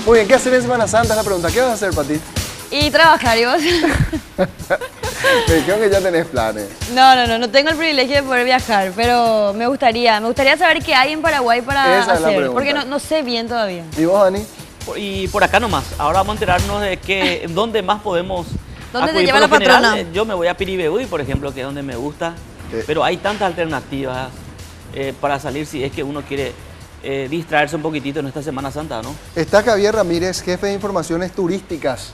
Muy bien, ¿qué hacer en Semana Santa? Es la pregunta. ¿Qué vas a hacer, Pati? Y trabajar, ¿y vos? Me dijeron que ya tenés planes. No tengo el privilegio de poder viajar, pero me gustaría saber qué hay en Paraguay para Esa es la hacer, pregunta. porque no sé bien todavía. ¿Y vos, Dani? Y por acá nomás. Ahora vamos a enterarnos de que dónde más podemos ¿Dónde te acudir. lleva Por la lo general, patrona? yo me voy a Piribebuy, por ejemplo, que es donde me gusta. Pero hay tantas alternativas para salir si es que uno quiere distraerse un poquitito en esta Semana Santa, ¿no? Está Javier Ramírez, jefe de informaciones turísticas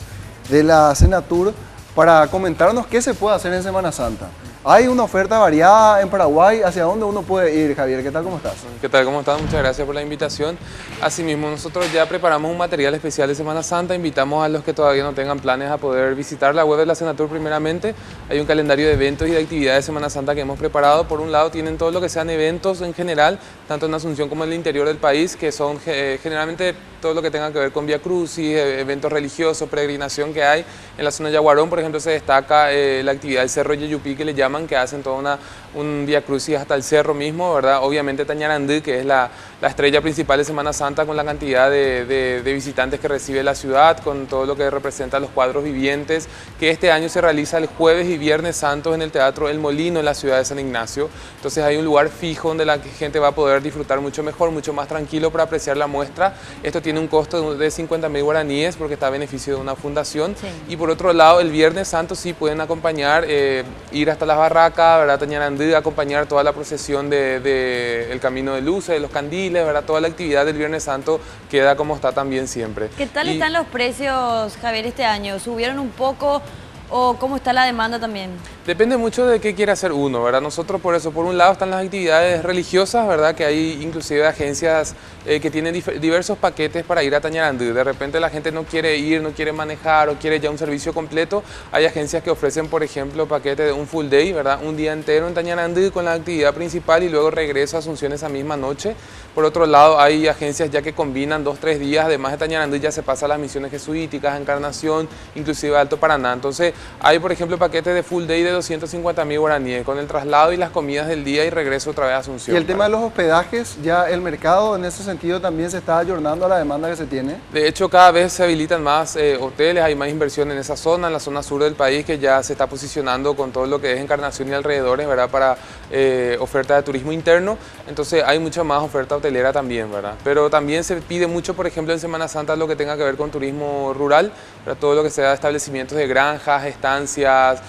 de la Senatur, para comentarnos qué se puede hacer en Semana Santa. Hay una oferta variada en Paraguay. ¿Hacia dónde uno puede ir, Javier? ¿Qué tal? ¿Cómo estás? ¿Qué tal? ¿Cómo estás? Muchas gracias por la invitación. Asimismo, nosotros ya preparamos un material especial de Semana Santa. Invitamos a los que todavía no tengan planes a poder visitar la web de la Senatur primeramente. Hay un calendario de eventos y de actividades de Semana Santa que hemos preparado. Por un lado, tienen todo lo que sean eventos en general, tanto en Asunción como en el interior del país, que son generalmente todo lo que tenga que ver con Vía Crucis, eventos religiosos, peregrinación que hay. En la zona de Yaguarón, por ejemplo, se destaca la actividad del Cerro Yeyupí, que le llaman, que hacen toda un Vía Crucis hasta el cerro mismo, ¿verdad? Obviamente Tañarandí, que es la estrella principal de Semana Santa, con la cantidad de visitantes que recibe la ciudad, con todo lo que representa los cuadros vivientes, que este año se realiza el jueves y viernes santos en el Teatro El Molino, en la ciudad de San Ignacio. Entonces hay un lugar fijo donde la gente va a poder disfrutar mucho mejor, mucho más tranquilo para apreciar la muestra. Esto tiene un costo de 50.000 guaraníes porque está a beneficio de una fundación. Sí. Y por otro lado, el viernes santo sí pueden acompañar, ir hasta las barracas, ¿verdad? Tañarandí, acompañar toda la procesión el Camino de Luces, de los candiles, ¿verdad? Toda la actividad del viernes santo queda como está también siempre. ¿Qué tal están los precios, Javier, este año? ¿Subieron un poco o cómo está la demanda también? Depende mucho de qué quiere hacer uno, ¿verdad? Nosotros por eso, por un lado están las actividades religiosas, ¿verdad? Que hay inclusive agencias que tienen diversos paquetes para ir a Tañarandí. De repente la gente no quiere ir, no quiere manejar o quiere ya un servicio completo. Hay agencias que ofrecen, por ejemplo, paquetes de un full day, ¿verdad? Un día entero en Tañarandí con la actividad principal y luego regreso a Asunción esa misma noche. Por otro lado, hay agencias ya que combinan 2-3 días, además de Tañarandí ya se pasa a las misiones jesuíticas, Encarnación, inclusive Alto Paraná. Entonces hay, por ejemplo, paquetes de full day de 250.000 guaraníes con el traslado y las comidas del día y regreso otra vez a Asunción. Y el tema de los hospedajes, ya el mercado en ese sentido también se está ayornando a la demanda que se tiene. De hecho, cada vez se habilitan más hoteles, hay más inversión en esa zona, en la zona sur del país, que ya se está posicionando con todo lo que es Encarnación y alrededores, ¿verdad? Para oferta de turismo interno. Entonces hay mucha más oferta hotelera también, ¿verdad? Pero también se pide mucho, por ejemplo, en Semana Santa lo que tenga que ver con turismo rural, ¿verdad? Todo lo que sea establecimientos de granjas, estancias.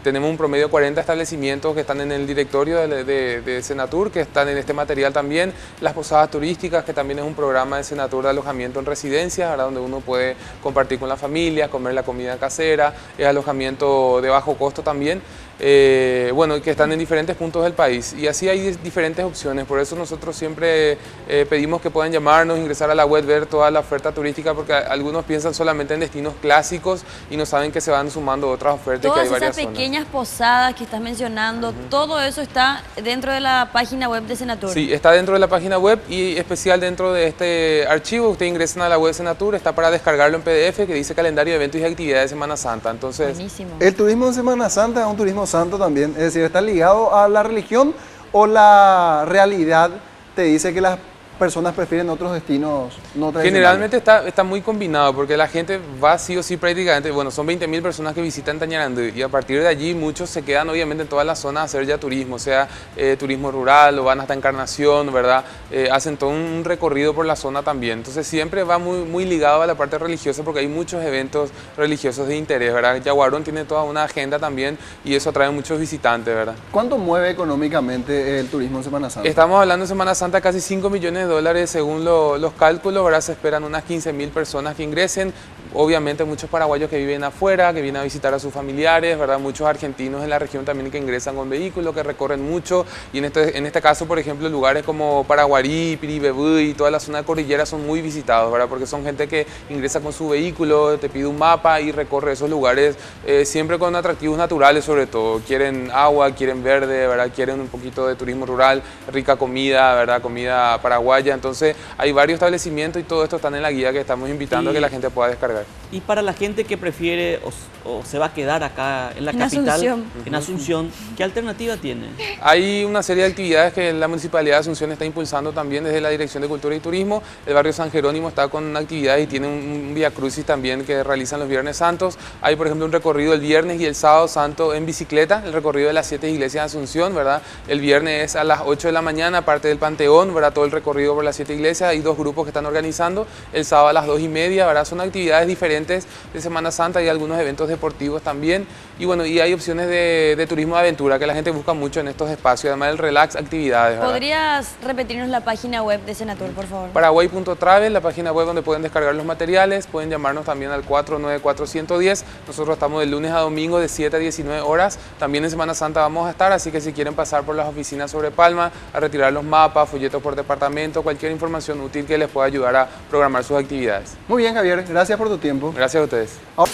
Tenemos un promedio de 40 establecimientos que están en el directorio de Senatur, que están en este material también. Las posadas turísticas, que también es un programa de Senatur de alojamiento en residencias, ¿verdad? Donde uno puede compartir con la familia, comer la comida casera, es alojamiento de bajo costo también. Bueno, que están en diferentes puntos del país y así hay diferentes opciones, por eso nosotros siempre pedimos que puedan llamarnos, ingresar a la web, ver toda la oferta turística, porque algunos piensan solamente en destinos clásicos y no saben que se van sumando otras ofertas, que hay varias Todas esas pequeñas posadas que estás mencionando, todo eso está dentro de la página web de Senatur. Sí, está dentro de la página web y especial dentro de este archivo. Ustedes ingresan a la web de Senatur, está para descargarlo en PDF, que dice calendario de eventos y actividades de Semana Santa. Entonces, buenísimo. El turismo en Semana Santa es un turismo santo también, es decir, ¿está ligado a la religión o la realidad te dice que las personas prefieren otros destinos no tradicionales? generalmente está muy combinado porque la gente va sí o sí prácticamente, bueno, son 20.000 personas que visitan Tañarandí y a partir de allí muchos se quedan obviamente en toda la zona a hacer ya turismo, sea turismo rural o van hasta Encarnación, ¿verdad? Hacen todo un recorrido por la zona también, entonces siempre va muy ligado a la parte religiosa porque hay muchos eventos religiosos de interés, ¿verdad? Yaguarón tiene toda una agenda también y eso atrae muchos visitantes, ¿verdad? ¿Cuánto mueve económicamente el turismo en Semana Santa? Estamos hablando en Semana Santa casi 5 millones de dólares según los cálculos, ¿verdad? Se esperan unas 15.000 personas que ingresen, obviamente muchos paraguayos que viven afuera, que vienen a visitar a sus familiares, ¿verdad? Muchos argentinos en la región también que ingresan con vehículos, que recorren mucho y en este caso, por ejemplo, lugares como Paraguarí, Piribebuy y toda la zona de cordillera son muy visitados, ¿verdad? Porque son gente que ingresa con su vehículo, te pide un mapa y recorre esos lugares siempre con atractivos naturales sobre todo, quieren agua, quieren verde, ¿verdad? Quieren un poquito de turismo rural, rica comida, ¿verdad? Comida paraguaya, entonces hay varios establecimientos y todo esto está en la guía que estamos invitando a que la gente pueda descargar. Y para la gente que prefiere o se va a quedar acá en la capital, Asunción. en Asunción, ¿qué alternativa tiene? Hay una serie de actividades que la Municipalidad de Asunción está impulsando también desde la Dirección de Cultura y Turismo. El barrio San Jerónimo está con actividades y tiene un Vía Crucis también que realizan los Viernes Santos. Hay, por ejemplo, un recorrido el viernes y el sábado santo en bicicleta, el recorrido de las 7 iglesias de Asunción, ¿verdad? El viernes es a las 8 de la mañana, aparte del Panteón, ¿verdad? Todo el recorrido por las 7 iglesias. Hay 2 grupos que están organizando. El sábado a las 2:30, ¿verdad? Son actividades diferentes de Semana Santa y algunos eventos deportivos también. Y bueno, y hay opciones de turismo de aventura que la gente busca mucho en estos espacios, además del relax, actividades, ¿verdad? ¿Podrías repetirnos la página web de Senatur, por favor? Paraguay.travel, la página web donde pueden descargar los materiales, pueden llamarnos también al 494-110. Nosotros estamos de lunes a domingo de 7 a 19 horas. También en Semana Santa vamos a estar, así que si quieren pasar por las oficinas sobre Palma, a retirar los mapas, folletos por departamento, cualquier información útil que les pueda ayudar a programar sus actividades. Muy bien, Javier, gracias por tu tiempo. Gracias a ustedes. Ahora-